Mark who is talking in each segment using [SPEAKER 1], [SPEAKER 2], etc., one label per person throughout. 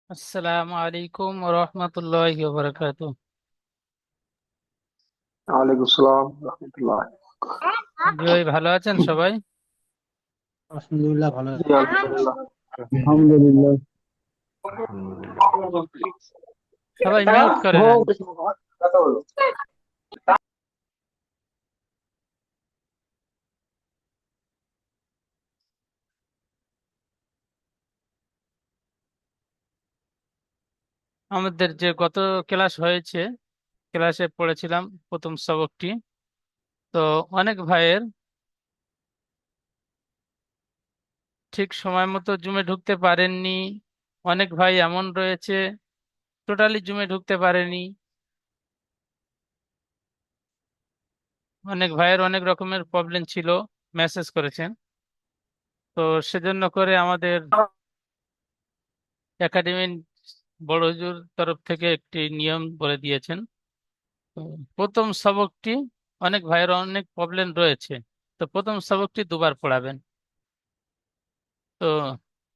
[SPEAKER 1] আসসালামু আলাইকুম রহমতুল্লাহি ওয়া বারাকাতুহু।
[SPEAKER 2] ওয়ালাইকুম আসসালাম রহমতুল্লাহ।
[SPEAKER 1] জি ভাই, ভালো আছেন সবাই?
[SPEAKER 3] আলহামদুলিল্লাহ ভালো
[SPEAKER 2] জি
[SPEAKER 3] আছি।
[SPEAKER 2] আলহামদুলিল্লাহ।
[SPEAKER 3] আলহামদুলিল্লাহ।
[SPEAKER 1] সবাই মিউট করে নেন। আমাদের যে গত ক্লাস হয়েছে, ক্লাসে পড়েছিলাম প্রথম সবকটি। তো অনেক ভাইয়ের ঠিক সময় মতো জুমে ঢুকতে পারেননি। অনেক ভাই এমন রয়েছে টোটালি জুমে ঢুকতে পারেনি। অনেক ভাইয়ের অনেক রকমের প্রবলেম ছিল, মেসেজ করেছেন। তো সেজন্য করে আমাদের একাডেমি বড় হুজুর তরফ থেকে একটি নিয়ম বলে দিয়েছেন। তো প্রথম সবকটি অনেক ভাইয়ের অনেক প্রবলেম রয়েছে, তো প্রথম সবকটি দুবার পড়াবেন। তো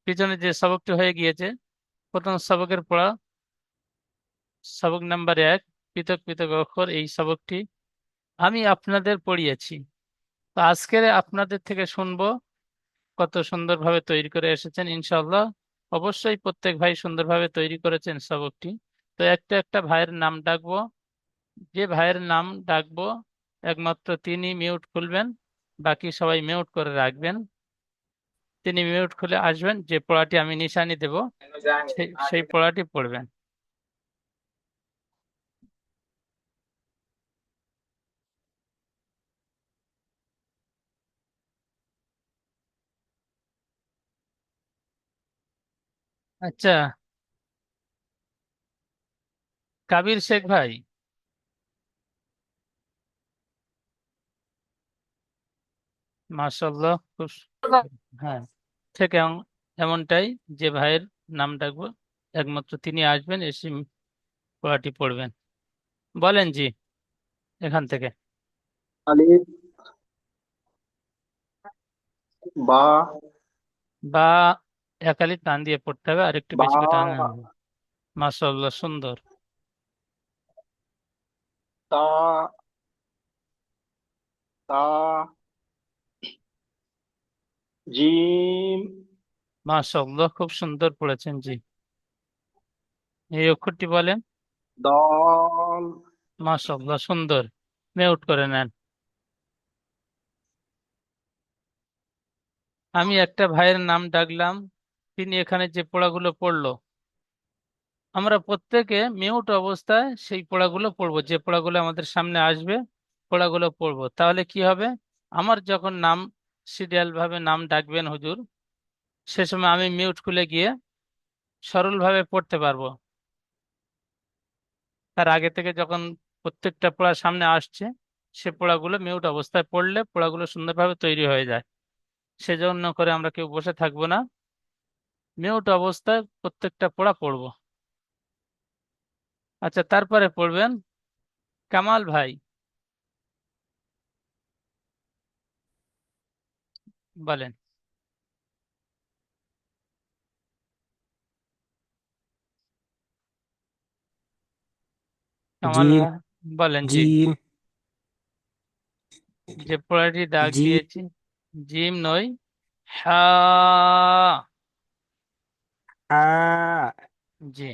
[SPEAKER 1] পিছনে যে সবকটি হয়ে গিয়েছে, প্রথম সবকের পড়া সবক নাম্বার 1, পৃথক পৃথক অক্ষর, এই সবকটি আমি আপনাদের পড়িয়েছি। তো আজকে আপনাদের থেকে শুনবো কত সুন্দরভাবে তৈরি করে এসেছেন ইনশাআল্লাহ। অবশ্যই প্রত্যেক ভাই সুন্দরভাবে তৈরি করেছেন সবকটি। তো একটা একটা ভাইয়ের নাম ডাকবো, যে ভাইয়ের নাম ডাকবো একমাত্র তিনি মিউট খুলবেন, বাকি সবাই মিউট করে রাখবেন। তিনি মিউট খুলে আসবেন, যে পড়াটি আমি নিশানি দেব সেই পড়াটি পড়বেন। আচ্ছা, কাবির শেখ ভাই, মাশাআল্লাহ, খুব হ্যাঁ, ঠিক এমনটাই, যে ভাইয়ের নাম ডাকবো একমাত্র তিনি আসবেন, এসে পড়াটি পড়বেন। বলেন জি, এখান থেকে।
[SPEAKER 2] আলিফ, বা,
[SPEAKER 1] বা, একালি টান দিয়ে পড়তে হবে, আর একটু
[SPEAKER 2] বা,
[SPEAKER 1] বেশি করে টান। মাশাআল্লাহ, সুন্দর।
[SPEAKER 2] তা, তা, জিম,
[SPEAKER 1] মাশাআল্লাহ, খুব সুন্দর পড়েছেন জি। এই অক্ষরটি বলেন।
[SPEAKER 2] দল,
[SPEAKER 1] মাশাআল্লাহ, সুন্দর। মিউট করে নেন। আমি একটা ভাইয়ের নাম ডাকলাম, তিনি এখানে যে পড়াগুলো পড়লো, আমরা প্রত্যেকে মিউট অবস্থায় সেই পড়াগুলো পড়বো, যে পড়াগুলো আমাদের সামনে আসবে পড়াগুলো পড়বো। তাহলে কি হবে, আমার যখন নাম সিরিয়াল ভাবে নাম ডাকবেন হুজুর, সে সময় আমি মিউট খুলে গিয়ে সরলভাবে পড়তে পারবো। তার আগে থেকে যখন প্রত্যেকটা পড়া সামনে আসছে, সে পড়াগুলো মিউট অবস্থায় পড়লে পড়াগুলো সুন্দরভাবে তৈরি হয়ে যায়। সেজন্য করে আমরা কেউ বসে থাকবো না, মিউট অবস্থায় প্রত্যেকটা পড়া পড়বো। আচ্ছা, তারপরে পড়বেন কামাল ভাই, বলেন। কামাল
[SPEAKER 3] জিম,
[SPEAKER 1] ভাই, বলেন জি।
[SPEAKER 3] জিম,
[SPEAKER 1] যে পড়াটি ডাক
[SPEAKER 3] জিম,
[SPEAKER 1] দিয়েছি, জিম নয়, হা।
[SPEAKER 3] আ,
[SPEAKER 1] জি।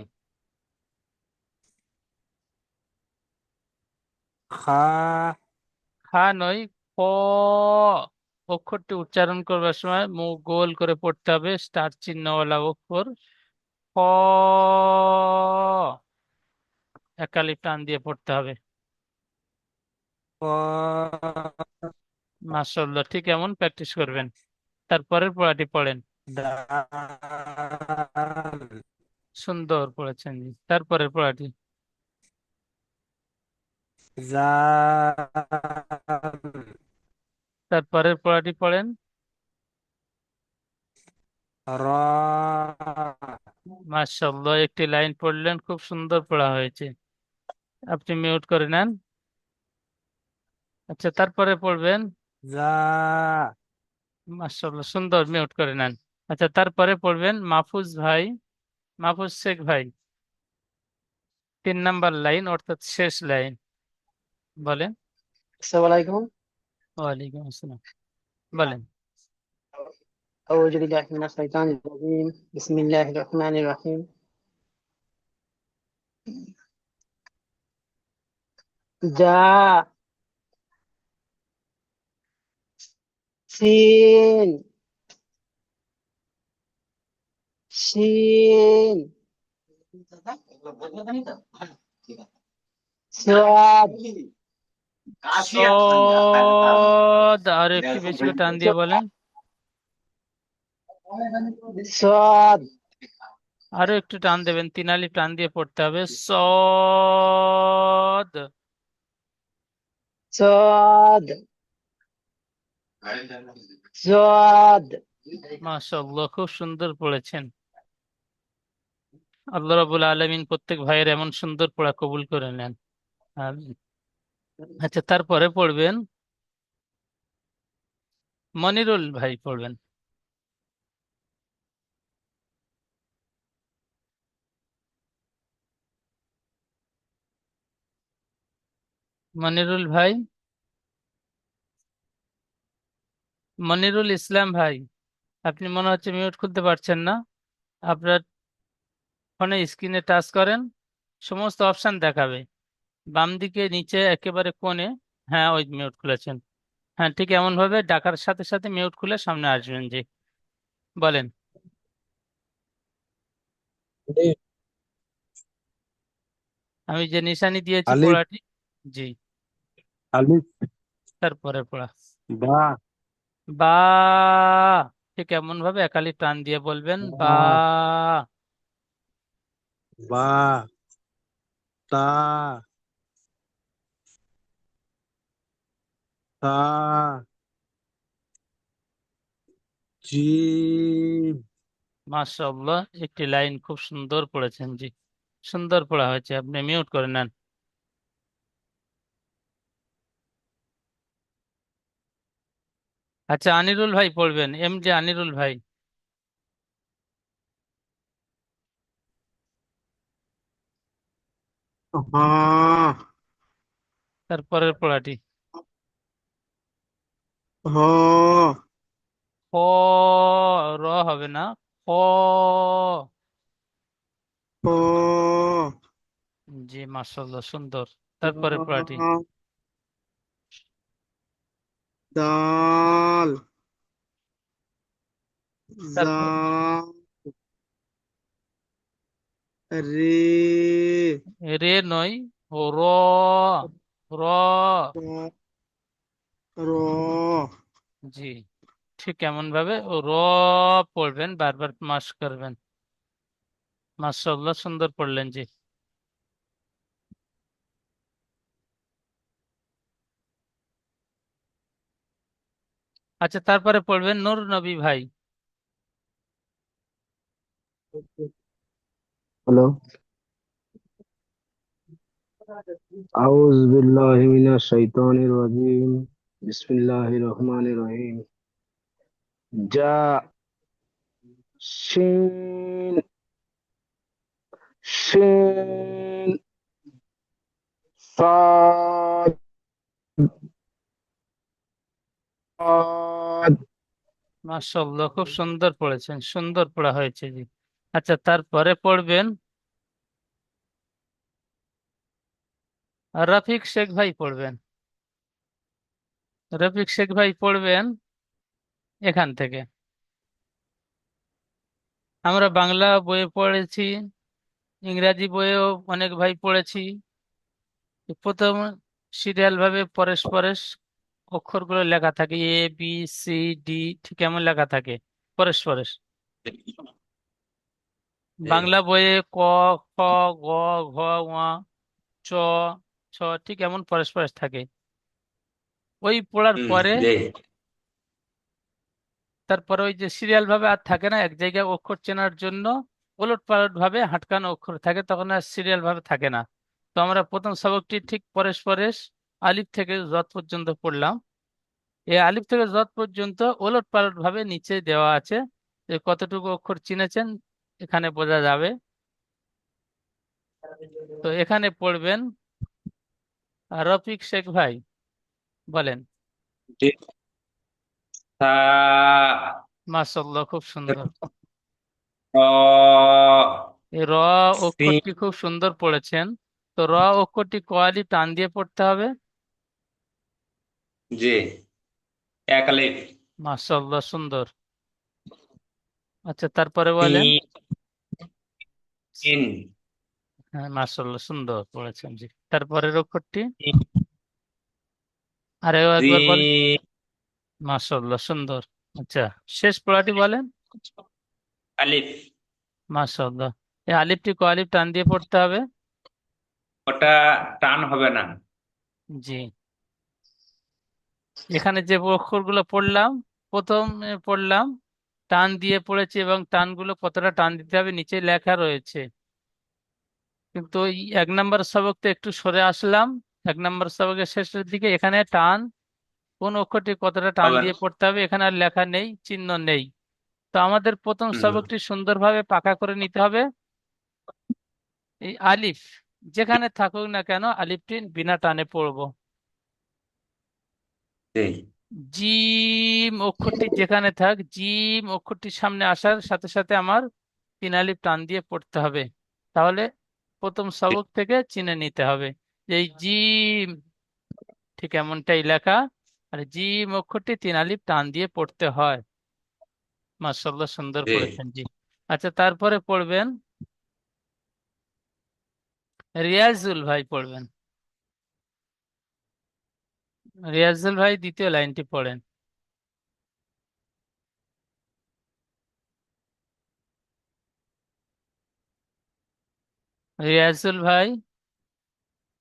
[SPEAKER 3] খা,
[SPEAKER 1] খা নয়, ক। অক্ষরটি উচ্চারণ করবার সময় মুখ গোল করে পড়তে হবে, স্টার চিহ্নওয়ালা অক্ষর। ক, একালি টান দিয়ে পড়তে হবে।
[SPEAKER 3] ক,
[SPEAKER 1] মাশাআল্লাহ, ঠিক এমন প্র্যাকটিস করবেন। তারপরের পড়াটি পড়েন।
[SPEAKER 3] দাল,
[SPEAKER 1] সুন্দর পড়েছেন জি। তারপরের পড়াটি।
[SPEAKER 3] জাল,
[SPEAKER 1] তারপরের পড়াটি পড়েন।
[SPEAKER 3] র,
[SPEAKER 1] মাশাআল্লাহ, একটি লাইন পড়লেন, খুব সুন্দর পড়া হয়েছে। আপনি মিউট করে নেন। আচ্ছা, তারপরে পড়বেন।
[SPEAKER 3] জা,
[SPEAKER 1] মাশাআল্লাহ, সুন্দর, মিউট করে নেন। আচ্ছা, তারপরে পড়বেন মাহফুজ ভাই, মাহফুজ শেখ ভাই, 3 নাম্বার লাইন অর্থাৎ শেষ লাইন বলেন।
[SPEAKER 4] আসসালামু আলাইকুম।
[SPEAKER 1] ওয়ালাইকুম আসসালাম, বলেন।
[SPEAKER 4] أعوذ بالله من الشيطان الرجيم بسم الله الرحمن الرحيم جاء سين شين صاد
[SPEAKER 1] সদ, আর একটু বেশি করে টান দিয়ে বলেন।
[SPEAKER 4] صاد
[SPEAKER 1] আরো একটু টান দেবেন, 3 আলিফ টান দিয়ে পড়তে হবে। সদ।
[SPEAKER 4] صاد صاد
[SPEAKER 1] মাশাআল্লাহ, খুব সুন্দর পড়েছেন। আল্লাহ রাব্বুল আলামিন প্রত্যেক ভাইয়ের এমন সুন্দর পড়া কবুল করে নেন। আমিন। আচ্ছা, তারপরে পড়বেন মনিরুল ভাই, পড়বেন। মনিরুল ভাই, মনিরুল ইসলাম ভাই, আপনি মনে হচ্ছে মিউট খুলতে পারছেন না। আপনার ফোনে স্ক্রিনে টাচ করেন, সমস্ত অপশন দেখাবে বাম দিকে নিচে একেবারে কোণে। হ্যাঁ, ওই মিউট খুলেছেন। হ্যাঁ, ঠিক এমন ভাবে ডাকার সাথে সাথে মিউট খুলে সামনে আসবেন। জি, বলেন।
[SPEAKER 3] আলিফ
[SPEAKER 1] আমি যে নিশানি দিয়েছি
[SPEAKER 3] আলিফ
[SPEAKER 1] পড়াটি। জি,
[SPEAKER 3] আলিফ
[SPEAKER 1] তারপরে পড়া।
[SPEAKER 3] বা
[SPEAKER 1] বা, ঠিক এমন ভাবে একালি টান দিয়ে বলবেন বা।
[SPEAKER 3] বা বা তা তা জিম
[SPEAKER 1] মাশাআল্লাহ, একটি লাইন খুব সুন্দর পড়েছেন। জি, সুন্দর পড়া হয়েছে, আপনি মিউট করে নেন। আচ্ছা, আনিরুল ভাই পড়বেন, এম জে আনিরুল ভাই।
[SPEAKER 3] হা
[SPEAKER 1] তারপরের পড়াটি।
[SPEAKER 3] হ
[SPEAKER 1] খ, র হবে না, খ।
[SPEAKER 3] প
[SPEAKER 1] জি, মাশাআল্লাহ, সুন্দর। তারপরে পড়াটি।
[SPEAKER 3] দাল
[SPEAKER 1] তারপর
[SPEAKER 3] জাল রে
[SPEAKER 1] রে নয়, ও র, র।
[SPEAKER 3] র
[SPEAKER 1] জি, ঠিক এমন ভাবে ও র পড়বেন, বারবার মাস করবেন। মাশাআল্লাহ, সুন্দর পড়লেন। জি, আচ্ছা, তারপরে পড়বেন নূর নবী ভাই।
[SPEAKER 3] হ্যালো আউযু বিল্লাহি মিনাশ শাইতানির রাজিম বিসমিল্লাহির রহমানির রহিম জা শিন শিন সাদ সাদ
[SPEAKER 1] মাশাআল্লাহ, খুব সুন্দর পড়েছেন, সুন্দর পড়া হয়েছে। জি, আচ্ছা, তারপরে পড়বেন রফিক শেখ ভাই, পড়বেন। রফিক শেখ ভাই পড়বেন এখান থেকে। আমরা বাংলা বইয়ে পড়েছি, ইংরাজি বইয়েও অনেক ভাই পড়েছি। প্রথম সিরিয়াল ভাবে পরেশ পরেশ অক্ষরগুলো লেখা থাকে, এ বি সি ডি, ঠিক এমন লেখা থাকে পরেশ পরেশ। বাংলা বইয়ে ক, খ, গ, ঘ, ঙ, চ, ছ, ঠিক এমন পরেশ পরেশ থাকে। ওই পড়ার পরে তারপরে ওই যে সিরিয়াল ভাবে আর থাকে না, এক জায়গায় অক্ষর চেনার জন্য ওলট পালট ভাবে হাটকানো অক্ষর থাকে, তখন আর সিরিয়াল ভাবে থাকে না। তো আমরা প্রথম সবকটি ঠিক পরেশ পরেশ আলিফ থেকে যত পর্যন্ত পড়লাম। এই আলিফ থেকে যত পর্যন্ত ওলট পালট ভাবে নিচে দেওয়া আছে, যে কতটুকু অক্ষর চিনেছেন এখানে বোঝা যাবে। তো এখানে পড়বেন রফিক শেখ ভাই, বলেন।
[SPEAKER 5] জি। তা
[SPEAKER 1] মাশাআল্লাহ, খুব সুন্দর।
[SPEAKER 5] র
[SPEAKER 1] এই র
[SPEAKER 5] সিন।
[SPEAKER 1] অক্ষরটি খুব সুন্দর পড়েছেন। তো র অক্ষরটি কোয়ালি টান দিয়ে পড়তে হবে।
[SPEAKER 5] জি। এক আলিফ।
[SPEAKER 1] মাশাআল্লাহ, সুন্দর। আচ্ছা, তারপরে বলেন।
[SPEAKER 5] সিন। সিন।
[SPEAKER 1] হ্যাঁ, মাশাআল্লাহ, সুন্দর পড়েছেন জি। তারপরের অক্ষরটি একবার বলেন।
[SPEAKER 5] জিম।
[SPEAKER 1] মাশাআল্লাহ, সুন্দর। আচ্ছা, শেষ পড়াটি বলেন।
[SPEAKER 5] আলিফ।
[SPEAKER 1] মাশাআল্লাহ। এই আলিফটি কোয়ালিফ টান দিয়ে পড়তে হবে।
[SPEAKER 5] ওটা টান হবে না।
[SPEAKER 1] জি। এখানে যে অক্ষরগুলো পড়লাম, প্রথমে পড়লাম, টান দিয়ে পড়েছি, এবং টানগুলো কতটা টান দিতে হবে নিচে লেখা রয়েছে। কিন্তু এই 1 নম্বর সবক তো একটু সরে আসলাম, 1 নম্বর সবকের শেষের দিকে এখানে টান, কোন অক্ষরটি কতটা টান
[SPEAKER 5] হবে না।
[SPEAKER 1] দিয়ে পড়তে হবে এখানে আর লেখা নেই, চিহ্ন নেই। তো আমাদের প্রথম
[SPEAKER 5] হুম।
[SPEAKER 1] সবকটি সুন্দরভাবে পাকা করে নিতে হবে। এই আলিফ যেখানে থাকুক না কেন, আলিফটি বিনা টানে পড়বো।
[SPEAKER 5] জি।
[SPEAKER 1] জিম অক্ষরটি যেখানে থাক, জিম অক্ষরটির সামনে আসার সাথে সাথে আমার 3 আলিফ টান দিয়ে পড়তে হবে। তাহলে প্রথম সবক থেকে চিনে নিতে হবে যে এই জিম ঠিক এমনটাই লেখা, আর জিম অক্ষরটি 3 আলিফ টান দিয়ে পড়তে হয়। মাশাআল্লাহ, সুন্দর
[SPEAKER 5] জি।
[SPEAKER 1] পড়েছেন জি। আচ্ছা, তারপরে পড়বেন রিয়াজুল ভাই, পড়বেন। রিয়াজুল ভাই দ্বিতীয় লাইনটি পড়েন। রিয়াজুল ভাই,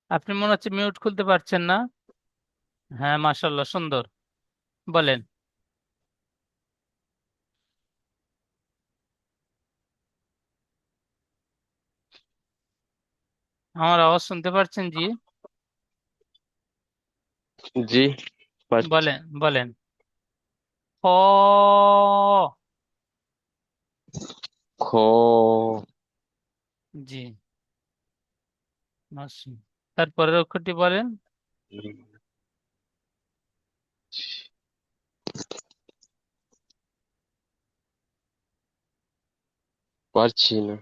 [SPEAKER 1] আপনি মনে হচ্ছে মিউট খুলতে পারছেন না। হ্যাঁ, মাশাআল্লাহ, সুন্দর, বলেন। আমার আওয়াজ শুনতে পাচ্ছেন জি?
[SPEAKER 3] জি, পাচ্ছি।
[SPEAKER 1] বলেন বলেন। খ।
[SPEAKER 3] খ।
[SPEAKER 1] জি। তারপরের অক্ষরটি বলেন।
[SPEAKER 3] পারছি না।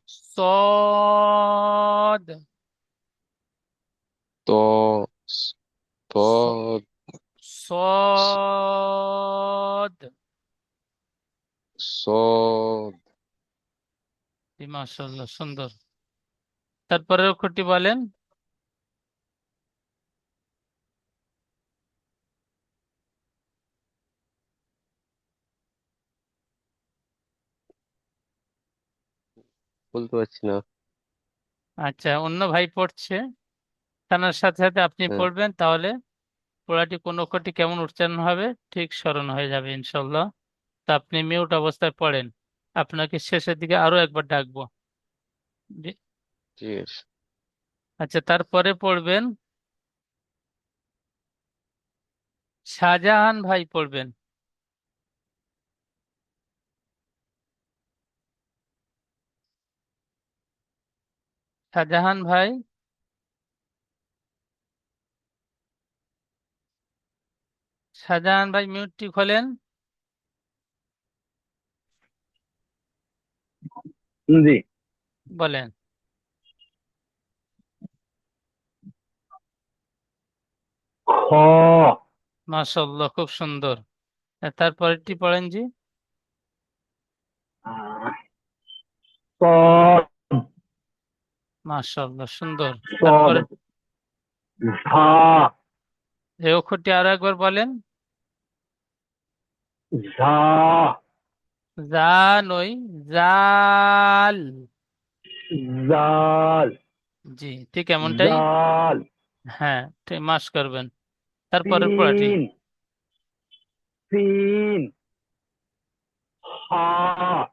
[SPEAKER 1] সদ।
[SPEAKER 3] তো
[SPEAKER 1] স-
[SPEAKER 3] তো
[SPEAKER 1] সদ।
[SPEAKER 3] সদ।
[SPEAKER 1] জি, মাশাআল্লাহ, সুন্দর। তারপরের অক্ষরটি বলেন।
[SPEAKER 3] বলতে পারছি না।
[SPEAKER 1] আচ্ছা, অন্য ভাই পড়ছে, তার সাথে সাথে আপনি
[SPEAKER 3] হ্যাঁ।
[SPEAKER 1] পড়বেন, তাহলে পড়াটি কোন অক্ষরটি কেমন উচ্চারণ হবে ঠিক স্মরণ হয়ে যাবে ইনশাল্লাহ। তা আপনি মিউট অবস্থায় পড়েন, আপনাকে শেষের দিকে আরো একবার ডাকবো। জি।
[SPEAKER 3] ঠিক আছে।
[SPEAKER 1] আচ্ছা, তারপরে পড়বেন শাহজাহান ভাই, পড়বেন। শাহজাহান ভাই, শাহজাহান ভাই মিউটটি খোলেন।
[SPEAKER 3] জি।
[SPEAKER 1] বলেন।
[SPEAKER 3] খ।
[SPEAKER 1] মাশাআল্লাহ, খুব সুন্দর। তারপরেরটি পড়েন জি।
[SPEAKER 3] সদ।
[SPEAKER 1] মাশাআল্লাহ, সুন্দর।
[SPEAKER 3] সদ।
[SPEAKER 1] তারপরে
[SPEAKER 3] ঝা।
[SPEAKER 1] এই অক্ষরটি আরো একবার বলেন।
[SPEAKER 3] ঝা।
[SPEAKER 1] জা নই, জাল।
[SPEAKER 3] জাল।
[SPEAKER 1] জি, ঠিক এমনটাই।
[SPEAKER 3] জাল।
[SPEAKER 1] হ্যাঁ, ঠিক মাস করবেন। তারপরে পড়াটি
[SPEAKER 3] তিন। তিন। হা।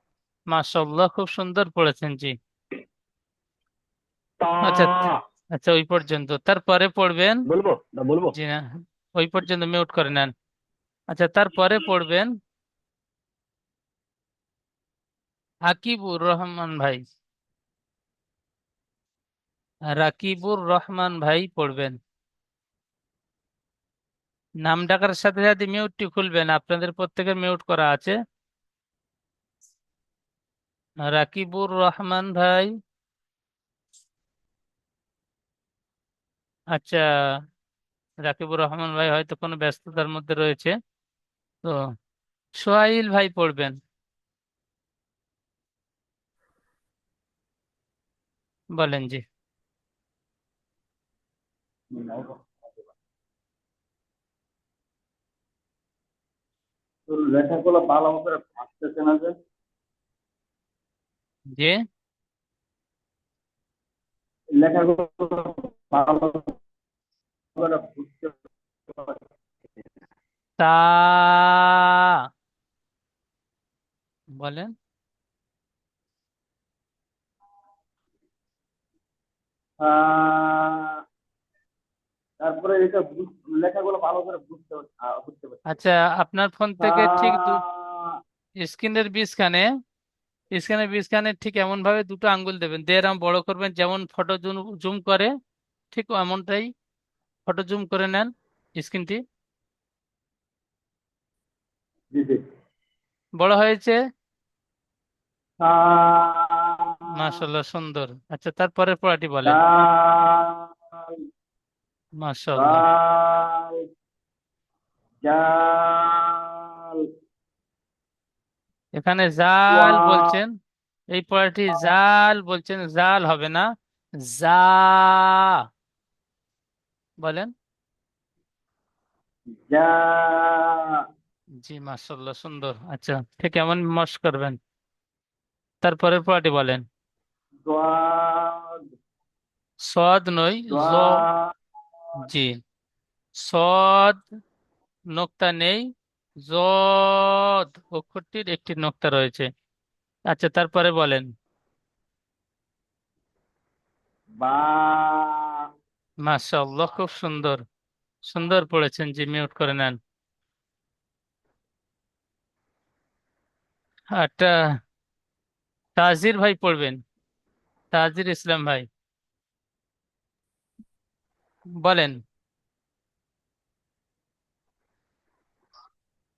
[SPEAKER 1] মাশাআল্লাহ, খুব সুন্দর পড়েছেন জি।
[SPEAKER 3] তা।
[SPEAKER 1] আচ্ছা। আচ্ছা, ওই পর্যন্ত। তারপরে পড়বেন।
[SPEAKER 3] বলবো না বলবো।
[SPEAKER 1] জি না, ওই পর্যন্ত মিউট করে নেন। আচ্ছা, তারপরে পড়বেন আকিবুর রহমান ভাই। রাকিবুর রহমান ভাই পড়বেন। নাম ডাকার সাথে সাথে মিউটটি খুলবেন, আপনাদের প্রত্যেকের মিউট করা আছে। রাকিবুর রহমান ভাই। আচ্ছা, রাকিবুর রহমান ভাই হয়তো কোনো ব্যস্ততার মধ্যে রয়েছে। তো সোহাইল ভাই পড়বেন, বলেন জি।
[SPEAKER 3] তোর লেখাগুলো ভালো করে ভাবতেছে না যে
[SPEAKER 1] জি।
[SPEAKER 3] লেখাগুলো ভালো করে বুঝতে পারছি।
[SPEAKER 1] তা বলেন।
[SPEAKER 3] আহ, তারপরে এটা লেখাগুলো ভালো করে বুঝতে পারছি।
[SPEAKER 1] আচ্ছা, আপনার ফোন থেকে ঠিক স্ক্রিনের বীজখানে, স্ক্রিনের বীজখানে ঠিক এমন ভাবে দুটো আঙ্গুল দেবেন, দিয়ে এরম বড় করবেন যেমন ফটো জুম জুম করে, ঠিক এমনটাই ফটো জুম করে নেন স্ক্রিনটি।
[SPEAKER 3] জি জি।
[SPEAKER 1] বড় হয়েছে?
[SPEAKER 3] আহ,
[SPEAKER 1] মাশাল্লাহ, সুন্দর। আচ্ছা, তারপরের পড়াটি বলেন।
[SPEAKER 3] ডাল
[SPEAKER 1] মাশাল্লাহ।
[SPEAKER 3] ডাল জাল
[SPEAKER 1] এখানে জাল
[SPEAKER 3] ওয়া
[SPEAKER 1] বলছেন, এই পড়াটি জাল বলছেন, জাল হবে না, জা বলেন।
[SPEAKER 3] যা
[SPEAKER 1] জি, মাশাল্লাহ, সুন্দর। আচ্ছা, ঠিক এমন মশ করবেন। তারপরের পড়াটি বলেন।
[SPEAKER 3] দোয়াদ
[SPEAKER 1] সদ নই, জ।
[SPEAKER 3] দোয়াদ
[SPEAKER 1] জি, সদ নোক্তা নেই, জদ অক্ষরটির একটি নোক্তা রয়েছে। আচ্ছা, তারপরে বলেন।
[SPEAKER 3] বা
[SPEAKER 1] মাশাআল্লাহ, খুব সুন্দর, সুন্দর পড়েছেন। জি, মিউট করে নেন। একটা তাজির ভাই পড়বেন, তাজির ইসলাম ভাই, বলেন।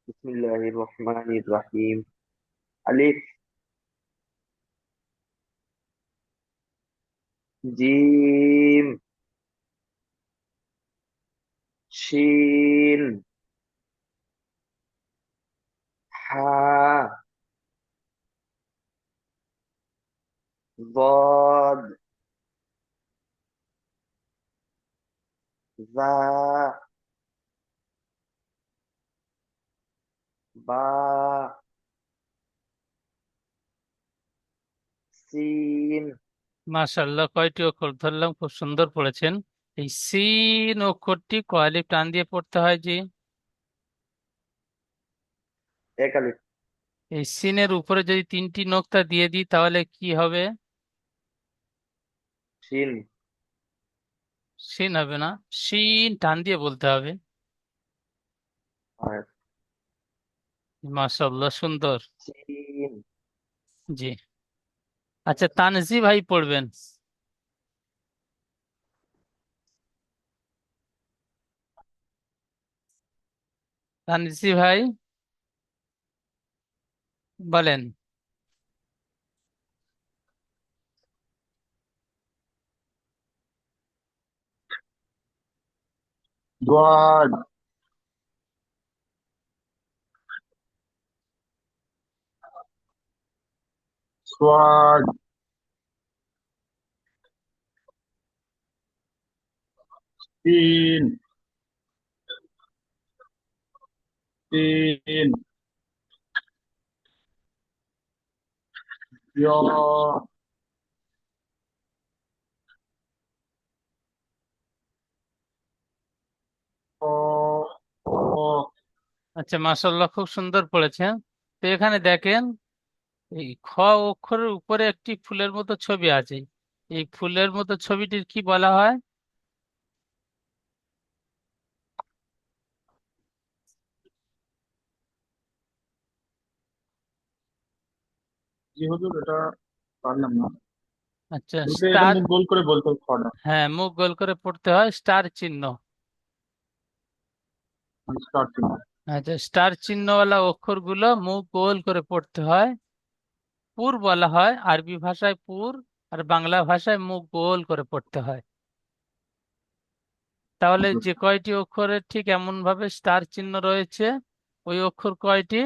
[SPEAKER 6] بسم الله الرحمن الرحيم ألف جيم شين حاء ضاد ذا با سين
[SPEAKER 1] মাশাআল্লাহ, কয়টি অক্ষর ধরলাম, খুব সুন্দর পড়েছেন। এই সিন অক্ষরটি কয় টান দিয়ে পড়তে হয় জি?
[SPEAKER 6] এক ألف
[SPEAKER 1] এই সিনের উপরে যদি তিনটি নোক্তা দিয়ে দিই তাহলে কি হবে?
[SPEAKER 6] شين
[SPEAKER 1] সিন হবে না, সিন টান দিয়ে বলতে হবে।
[SPEAKER 6] آه،
[SPEAKER 1] মাশাআল্লাহ, সুন্দর।
[SPEAKER 6] سين
[SPEAKER 1] জি। আচ্ছা, তানজি ভাই পড়বেন। তানজি ভাই, বলেন।
[SPEAKER 3] দোয়াদ সোয়াদ তিন তিন ইয়া ও ও
[SPEAKER 1] আচ্ছা, মাশাআল্লাহ, খুব সুন্দর পড়েছেন। তো এখানে দেখেন, এই খ অক্ষরের উপরে একটি ফুলের মতো ছবি আছে। এই ফুলের মতো ছবিটির কি বলা হয়?
[SPEAKER 3] জি হুজুর, এটা পারলাম না।
[SPEAKER 1] আচ্ছা,
[SPEAKER 3] ওকে এটা
[SPEAKER 1] স্টার।
[SPEAKER 3] মুখ গোল করে বলতে হবে ছটা।
[SPEAKER 1] হ্যাঁ, মুখ গোল করে পড়তে হয়, স্টার চিহ্ন।
[SPEAKER 3] স্টার্ট চিহ্ন।
[SPEAKER 1] আচ্ছা, স্টার চিহ্নওয়ালা অক্ষরগুলো মুখ গোল করে পড়তে হয়। পুর বলা হয়, আরবি ভাষায় পুর, আর বাংলা ভাষায় মুখ গোল করে পড়তে হয়। তাহলে যে কয়টি অক্ষরের ঠিক এমন ভাবে স্টার চিহ্ন রয়েছে, ওই অক্ষর কয়টি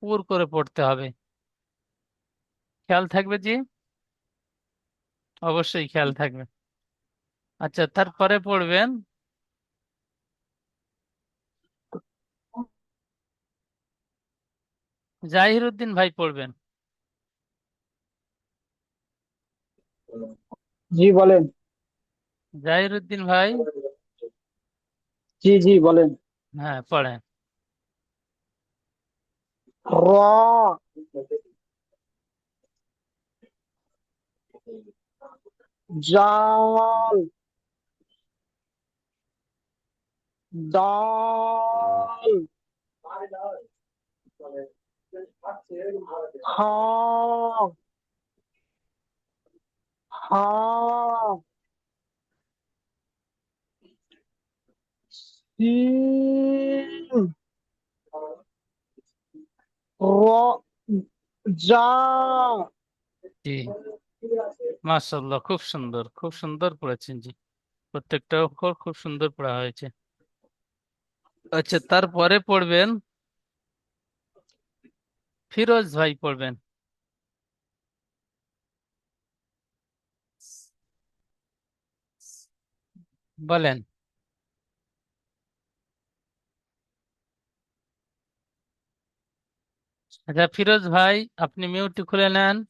[SPEAKER 1] পুর করে পড়তে হবে। খেয়াল থাকবে জি? অবশ্যই খেয়াল থাকবে। আচ্ছা, তারপরে পড়বেন জাহিরুদ্দিন ভাই পড়বেন।
[SPEAKER 4] জি বলেন।
[SPEAKER 1] জাহিরুদ্দিন ভাই।
[SPEAKER 4] জি জি বলেন।
[SPEAKER 1] হ্যাঁ, পড়েন।
[SPEAKER 4] র, জাল, দাল, হা, হা, সিন, র, যা।
[SPEAKER 1] জি, মাশাআল্লাহ, খুব সুন্দর, খুব সুন্দর পড়েছেন জি। প্রত্যেকটা অক্ষর খুব সুন্দর পড়া হয়েছে। আচ্ছা, তারপরে পড়বেন ফিরোজ ভাই পড়বেন। বলেন। আচ্ছা ফিরোজ ভাই, আপনি মিউটটি খুলে নেন।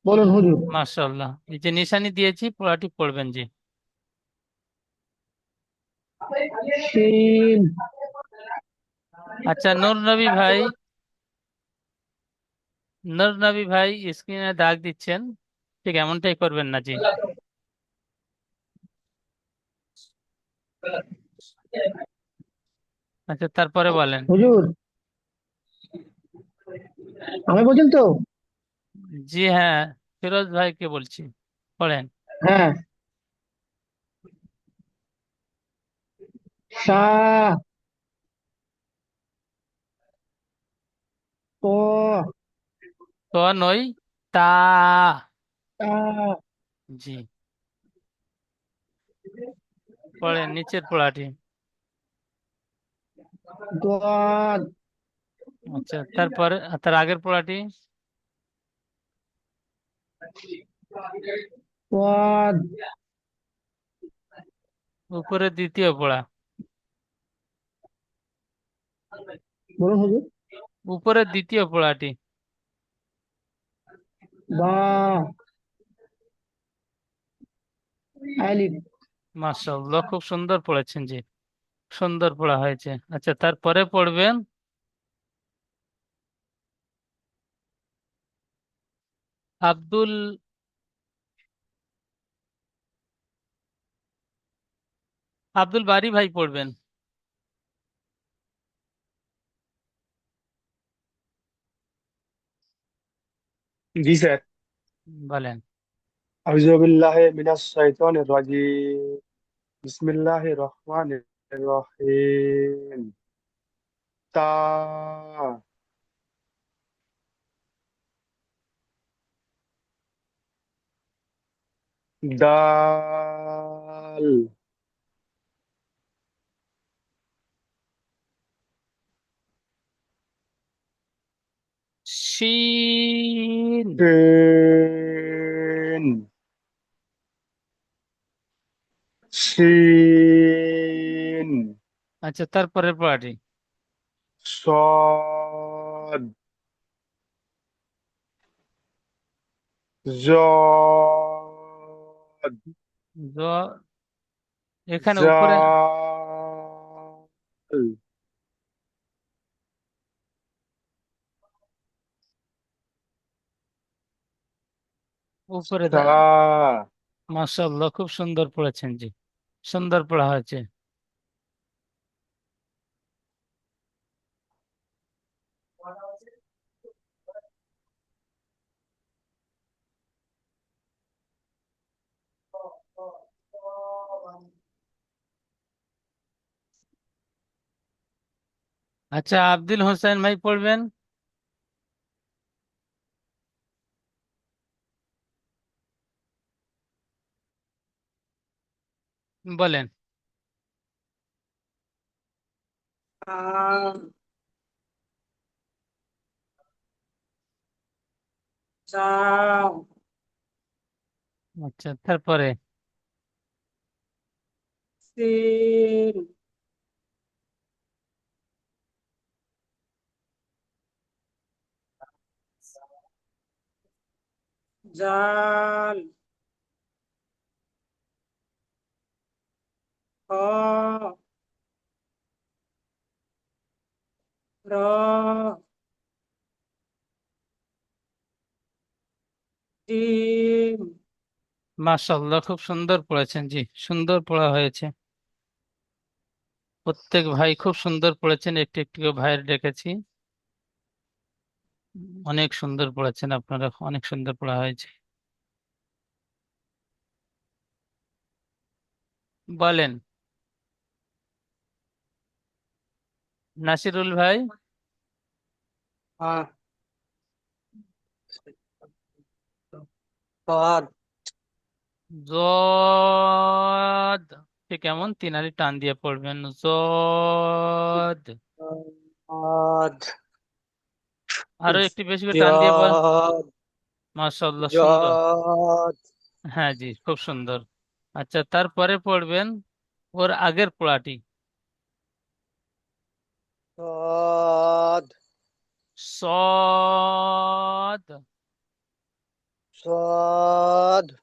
[SPEAKER 4] বলুন হুজুর।
[SPEAKER 1] মাশাআল্লাহ, এই যে নিশানি দিয়েছি, পড়াটি পড়বেন জি।
[SPEAKER 4] শিন,
[SPEAKER 1] আচ্ছা, নূর নবী ভাই, নূর নবী ভাই স্ক্রিনে দাগ দিচ্ছেন, ঠিক এমনটাই করবেন না জি। আচ্ছা, তারপরে বলেন।
[SPEAKER 4] হুজুর আমি বলছেন তো?
[SPEAKER 1] জি হ্যাঁ, ফিরোজ ভাইকে বলছি, পড়েন।
[SPEAKER 4] হ্যাঁ। সা, ত,
[SPEAKER 1] তো নই, তা।
[SPEAKER 4] তা,
[SPEAKER 1] জি, পড়েন নিচের পড়াটি।
[SPEAKER 4] দোয়াদ,
[SPEAKER 1] আচ্ছা, তারপরে তার আগের পড়াটি।
[SPEAKER 4] ওয়াদ।
[SPEAKER 1] উপরে দ্বিতীয় পড়া।
[SPEAKER 4] বলুন হুজুর।
[SPEAKER 1] উপরে দ্বিতীয় পড়াটি।
[SPEAKER 4] বা, আলিফ।
[SPEAKER 1] মাশাআল্লাহ, খুব সুন্দর পড়েছেন জি, সুন্দর পড়া হয়েছে। আচ্ছা, তারপরে পড়বেন আব্দুল আব্দুল বারি ভাই পড়বেন।
[SPEAKER 3] জি স্যার।
[SPEAKER 1] বলেন।
[SPEAKER 3] আউযু বিল্লাহি মিনাশ শাইতানির রাজিম। বিসমিল্লাহির রহমানির রহিম। তা, দাল,
[SPEAKER 1] শিন।
[SPEAKER 3] শিন, শিন,
[SPEAKER 1] আচ্ছা, তারপরের পড়াটি।
[SPEAKER 3] صاد، زاد،
[SPEAKER 1] জ- এখানে উপরে,
[SPEAKER 3] زال،
[SPEAKER 1] উপরে
[SPEAKER 3] সা।
[SPEAKER 1] মাশাআল্লাহ, খুব সুন্দর পড়েছেন জি, সুন্দর পড়া হয়েছে। আচ্ছা, আব্দুল হোসেন ভাই পড়বেন। বলেন। আচ্ছা, তারপরে মাশাআল্লাহ, খুব সুন্দর পড়েছেন জি, সুন্দর পড়া হয়েছে। প্রত্যেক ভাই খুব সুন্দর পড়েছেন, একটু একটু করে ভাইয়ের ডেকেছি। অনেক সুন্দর পড়েছেন আপনারা, অনেক সুন্দর পড়া হয়েছে। বলেন নাসিরুল ভাই।
[SPEAKER 4] हाँ صاد
[SPEAKER 1] জদ, ঠিক এমন তিন আলি টান দিয়ে পড়বেন, জদ।
[SPEAKER 4] صاد
[SPEAKER 1] আরো একটু বেশি করে টান দিয়ে বল।
[SPEAKER 4] جاد
[SPEAKER 1] মাশাআল্লাহ, সুন্দর।
[SPEAKER 4] جاد
[SPEAKER 1] হ্যাঁ জি, খুব সুন্দর। আচ্ছা, তারপরে পড়বেন ওর আগের পড়াটি,
[SPEAKER 4] صاد
[SPEAKER 1] সদ।
[SPEAKER 4] صاد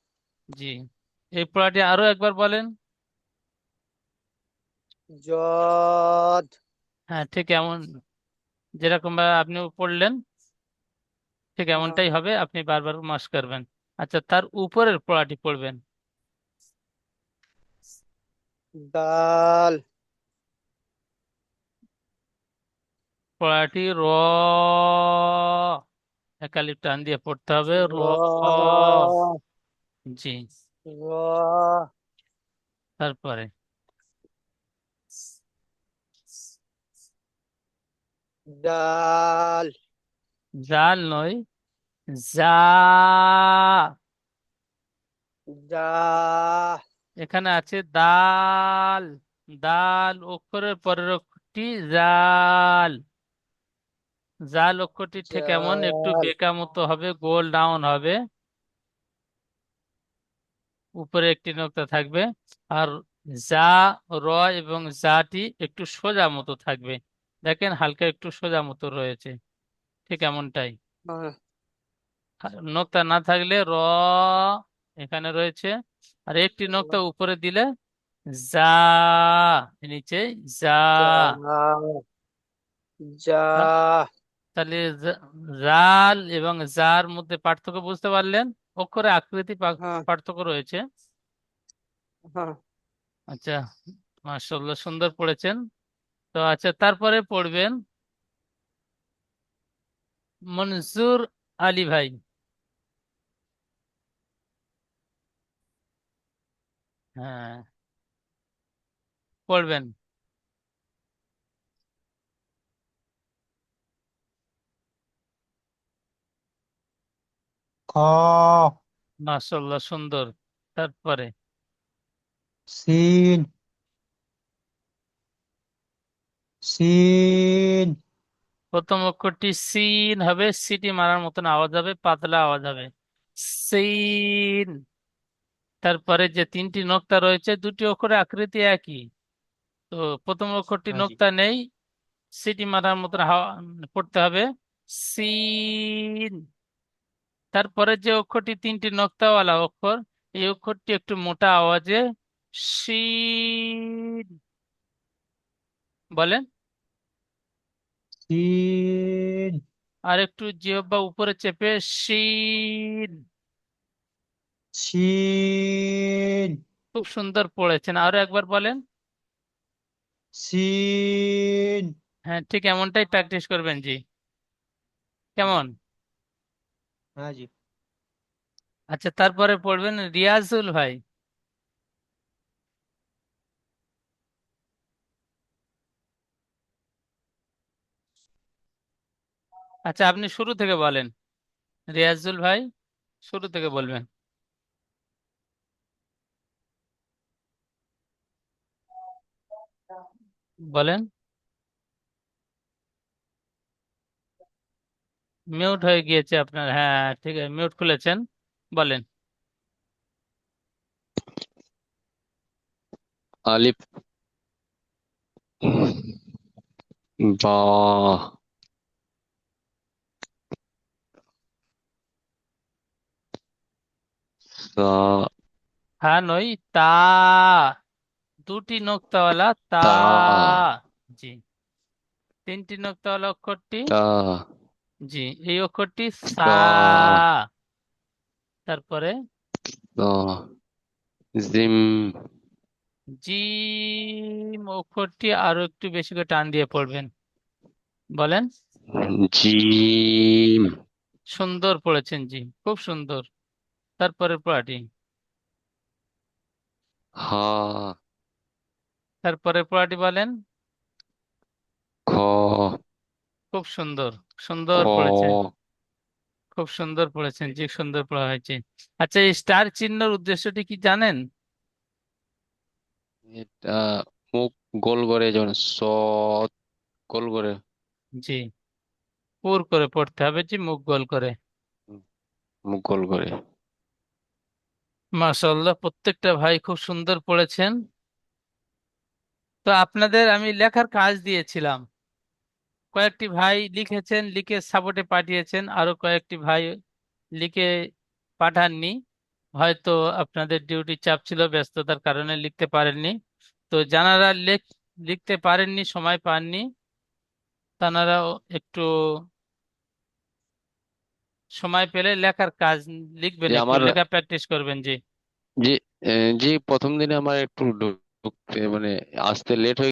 [SPEAKER 1] জি, এই পড়াটি আরো একবার বলেন।
[SPEAKER 4] جاد
[SPEAKER 1] হ্যাঁ, ঠিক এমন যেরকম ভাবে আপনি পড়লেন ঠিক
[SPEAKER 4] हाँ
[SPEAKER 1] এমনটাই হবে, আপনি বারবার মাস করবেন। আচ্ছা, তার উপরের পড়াটি পড়বেন।
[SPEAKER 4] دال
[SPEAKER 1] পড়াটি র, একালিপ টান দিয়ে পড়তে হবে, র।
[SPEAKER 4] را
[SPEAKER 1] জি,
[SPEAKER 4] را
[SPEAKER 1] তারপরে
[SPEAKER 4] دال
[SPEAKER 1] জাল নয়, যা।
[SPEAKER 4] دا
[SPEAKER 1] এখানে আছে দাল, দাল অক্ষরের পরের অক্ষরটি জাল। জাল অক্ষরটি ঠিক এমন একটু
[SPEAKER 4] جال
[SPEAKER 1] বেঁকা মতো হবে, গোল ডাউন হবে, উপরে একটি নোক্তা থাকবে। আর যা, র এবং জাটি একটু সোজা মতো থাকবে। দেখেন হালকা একটু সোজা মতো রয়েছে, ঠিক এমনটাই।
[SPEAKER 4] हाँ
[SPEAKER 1] নোক্তা না থাকলে র এখানে রয়েছে, আর একটি নোক্তা উপরে দিলে যা, নিচে যা।
[SPEAKER 4] جا
[SPEAKER 1] তা-
[SPEAKER 4] جا
[SPEAKER 1] তাহলে জাল এবং জার মধ্যে পার্থক্য বুঝতে পারলেন, অক্ষরে আকৃতি
[SPEAKER 4] हाँ
[SPEAKER 1] পার্থক্য রয়েছে।
[SPEAKER 4] हाँ
[SPEAKER 1] আচ্ছা, মাশাআল্লাহ, সুন্দর পড়েছেন। তো আচ্ছা, তারপরে পড়বেন মনজুর আলী ভাই। হ্যাঁ, পড়বেন।
[SPEAKER 7] ক
[SPEAKER 1] মাশাআল্লাহ, সুন্দর। তারপরে
[SPEAKER 7] সিন সিন
[SPEAKER 1] প্রথম অক্ষরটি সিন হবে, সিটি মারার মতন আওয়াজ হবে, পাতলা আওয়াজ হবে, সিন। তারপরে যে তিনটি নোক্তা রয়েছে দুটি অক্ষরের আকৃতি একই, তো প্রথম অক্ষরটি
[SPEAKER 7] हाँ जी
[SPEAKER 1] নোক্তা নেই, সিটি মারার মতন পড়তে হবে, সিন। তারপরে যে অক্ষরটি তিনটি নোক্তাওয়ালা অক্ষর, এই অক্ষরটি একটু মোটা আওয়াজে শিন। বলেন।
[SPEAKER 7] সিন
[SPEAKER 1] আর একটু জিহ্বা উপরে চেপে শিন।
[SPEAKER 7] সিন
[SPEAKER 1] খুব সুন্দর পড়েছেন, আরো একবার বলেন।
[SPEAKER 7] সিন
[SPEAKER 1] হ্যাঁ, ঠিক এমনটাই প্র্যাকটিস করবেন জি। কেমন?
[SPEAKER 7] हाँ जी
[SPEAKER 1] আচ্ছা, তারপরে পড়বেন রিয়াজুল ভাই। আচ্ছা, আপনি শুরু থেকে বলেন, রিয়াজুল ভাই, শুরু থেকে বলবেন। বলেন। মিউট হয়ে গিয়েছে আপনার, হ্যাঁ ঠিক আছে, মিউট খুলেছেন, বলেন।
[SPEAKER 8] আলিফ, বা, সা,
[SPEAKER 1] হ্যাঁ নই, তা, দুটি নোক্তাওয়ালা তা।
[SPEAKER 8] তা,
[SPEAKER 1] জি। তিনটি নোক্তাওয়ালা অক্ষরটি,
[SPEAKER 8] তা,
[SPEAKER 1] জি, এই অক্ষরটি সা।
[SPEAKER 8] সা,
[SPEAKER 1] তারপরে
[SPEAKER 8] তা, জিম,
[SPEAKER 1] জিম অক্ষরটি আরো একটু বেশি করে টান দিয়ে পড়বেন, বলেন।
[SPEAKER 8] জিম,
[SPEAKER 1] সুন্দর পড়েছেন, জি, খুব সুন্দর। তারপরে পড়াটি,
[SPEAKER 8] হা,
[SPEAKER 1] তারপরে পড়াটি বলেন।
[SPEAKER 8] খ,
[SPEAKER 1] খুব সুন্দর,
[SPEAKER 8] খ,
[SPEAKER 1] সুন্দর পড়েছেন, খুব সুন্দর পড়েছেন, জি, সুন্দর পড়া হয়েছে। আচ্ছা, এই স্টার চিহ্নের উদ্দেশ্যটি কি জানেন?
[SPEAKER 8] এটা মুখ গোল করে, যেমন গোল করে,
[SPEAKER 1] জি, পুর করে পড়তে হবে, জি, মুখ গোল করে।
[SPEAKER 8] মুখ গোল করে।
[SPEAKER 1] মাশাআল্লাহ, প্রত্যেকটা ভাই খুব সুন্দর পড়েছেন। তো আপনাদের আমি লেখার কাজ দিয়েছিলাম, কয়েকটি ভাই লিখেছেন, লিখে সাপোর্টে পাঠিয়েছেন, আরো কয়েকটি ভাই লিখে পাঠাননি, হয়তো আপনাদের ডিউটি চাপ ছিল, ব্যস্ততার কারণে লিখতে পারেননি। তো যারা লিখতে পারেননি, সময় পাননি, তারাও একটু সময় পেলে লেখার কাজ লিখবেন,
[SPEAKER 8] যে
[SPEAKER 1] একটু
[SPEAKER 8] আমার,
[SPEAKER 1] লেখা প্র্যাকটিস করবেন, জি।
[SPEAKER 8] যে যে প্রথম দিনে আমার একটু ঢুকতে মানে আসতে লেট হয়ে